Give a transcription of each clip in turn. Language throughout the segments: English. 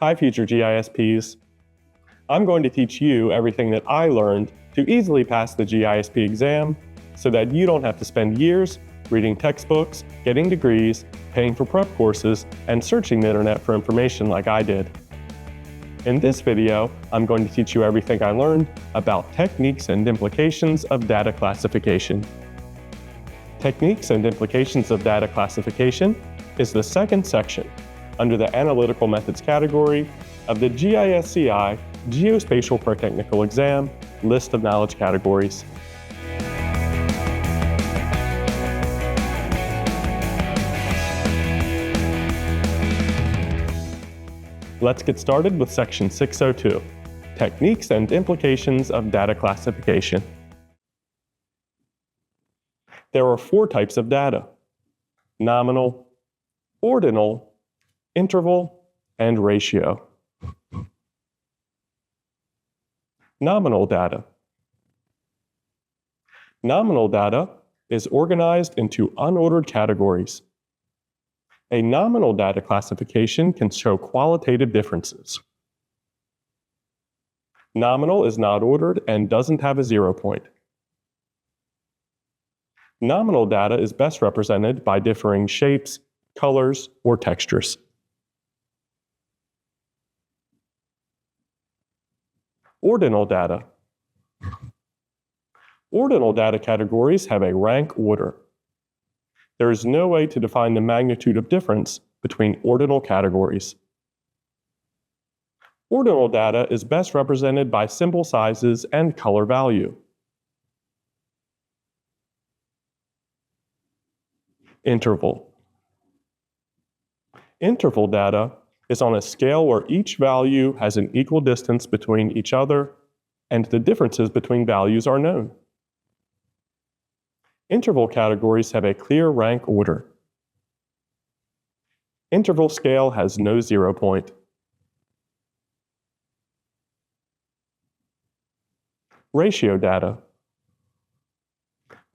Hi, future GISPs. I'm going to teach you everything that I learned to easily pass the GISP exam so that you don't have to spend years reading textbooks, getting degrees, paying for prep courses, and searching the internet for information like I did. In this video, I'm going to teach you everything I learned about techniques and implications of data classification. Techniques and implications of data classification is the second section under the Analytical Methods category of the GISCI Geospatial Per-Technical Exam list of knowledge categories. Let's get started with Section 602, Techniques and Implications of Data Classification. There are 4 types of data: nominal, ordinal, interval, and ratio. Nominal data. Nominal data is organized into unordered categories. A nominal data classification can show qualitative differences. Nominal is not ordered and doesn't have a 0 point. Nominal data is best represented by differing shapes, colors, or textures. Ordinal data. Ordinal data categories have a rank order. There is no way to define the magnitude of difference between ordinal categories. Ordinal data is best represented by symbol sizes and color value. Interval. Interval data is on a scale where each value has an equal distance between each other and the differences between values are known. Interval categories have a clear rank order. Interval scale has no 0 point. Ratio data.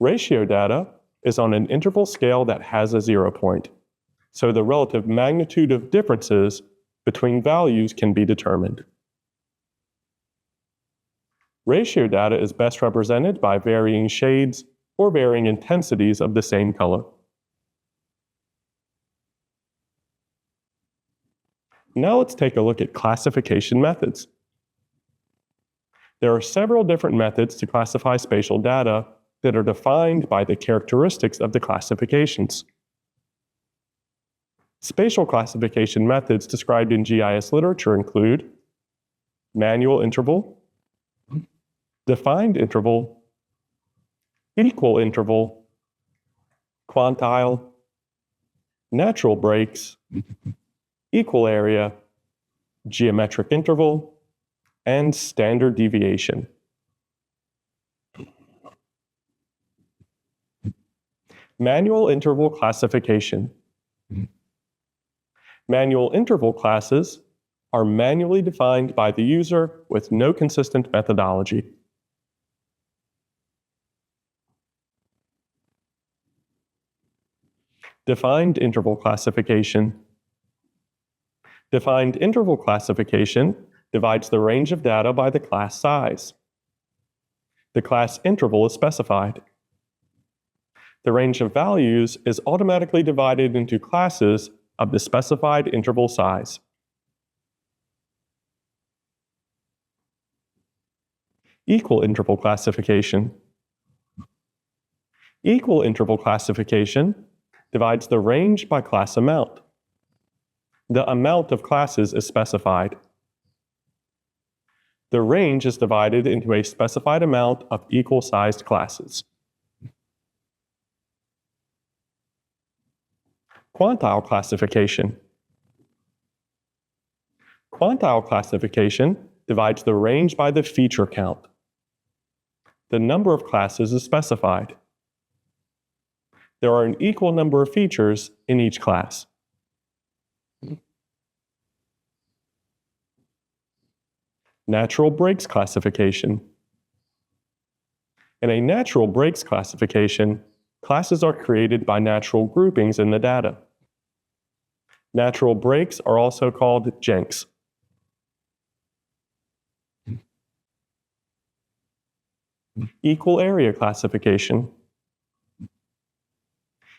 Ratio data is on an interval scale that has a 0 point, so the relative magnitude of differences between values can be determined. Ratio data is best represented by varying shades or varying intensities of the same color. Now let's take a look at classification methods. There are several different methods to classify spatial data that are defined by the characteristics of the classifications. Spatial classification methods described in GIS literature include manual interval, defined interval, equal interval, quantile, natural breaks, equal area, geometric interval, and standard deviation. Manual interval classification. Manual interval classes are manually defined by the user with no consistent methodology. Defined interval classification. Defined interval classification divides the range of data by the class size. The class interval is specified. The range of values is automatically divided into classes of the specified interval size. Equal interval classification. Equal interval classification divides the range by class amount. The amount of classes is specified. The range is divided into a specified amount of equal-sized classes. Quantile classification. Quantile classification divides the range by the feature count. The number of classes is specified. There are an equal number of features in each class. Natural breaks classification. In a natural breaks classification, classes are created by natural groupings in the data. Natural breaks are also called jenks. Equal area classification.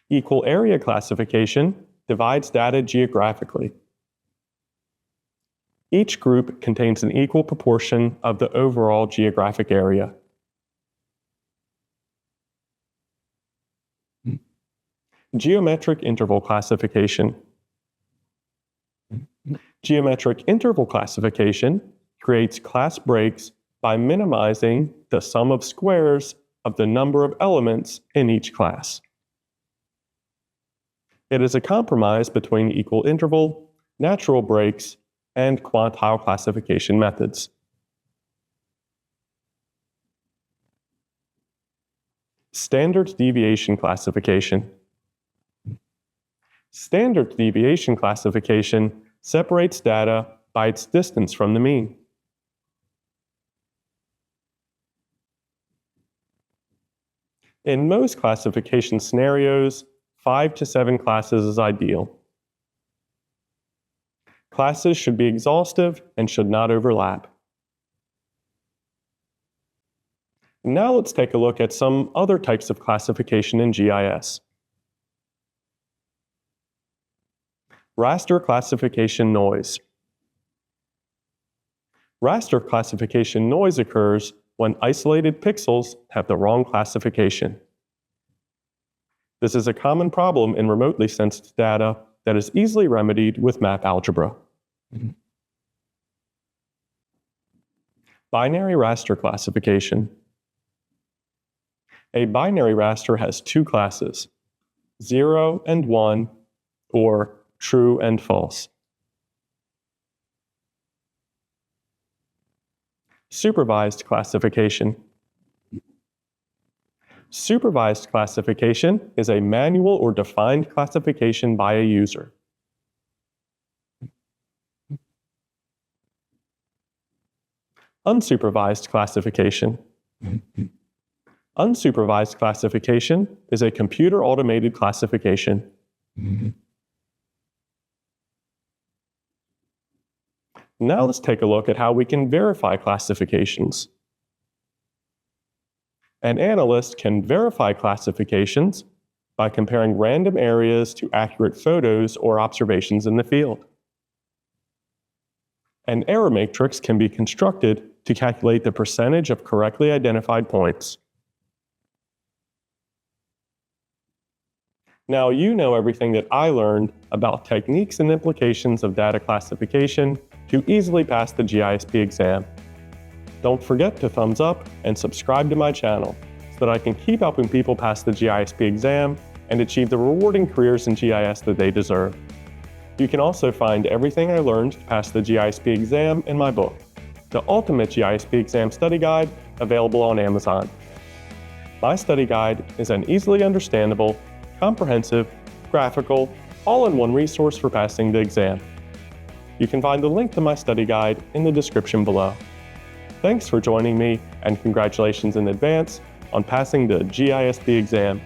Equal area classification divides data geographically. Each group contains an equal proportion of the overall geographic area. Geometric interval classification. Geometric interval classification creates class breaks by minimizing the sum of squares of the number of elements in each class. It is a compromise between equal interval, natural breaks, and quantile classification methods. Standard deviation classification. Standard deviation classification separates data by its distance from the mean. In most classification scenarios, 5 to 7 classes is ideal. Classes should be exhaustive and should not overlap. Now let's take a look at some other types of classification in GIS. Raster classification noise. Raster classification noise occurs when isolated pixels have the wrong classification. This is a common problem in remotely sensed data that is easily remedied with map algebra. Binary raster classification. A binary raster has two classes, 0 and 1, or true and false. Supervised classification. Supervised classification is a manual or defined classification by a user. Unsupervised classification. Unsupervised classification is a computer-automated classification. Now let's take a look at how we can verify classifications. An analyst can verify classifications by comparing random areas to accurate photos or observations in the field. An error matrix can be constructed to calculate the percentage of correctly identified points. Now you know everything that I learned about techniques and implications of data classification to easily pass the GISP exam. Don't forget to thumbs up and subscribe to my channel so that I can keep helping people pass the GISP exam and achieve the rewarding careers in GIS that they deserve. You can also find everything I learned to pass the GISP exam in my book, The Ultimate GISP Exam Study Guide, available on Amazon. My study guide is an easily understandable, comprehensive, graphical, all-in-one resource for passing the exam. You can find the link to my study guide in the description below. Thanks for joining me, and congratulations in advance on passing the GISP exam.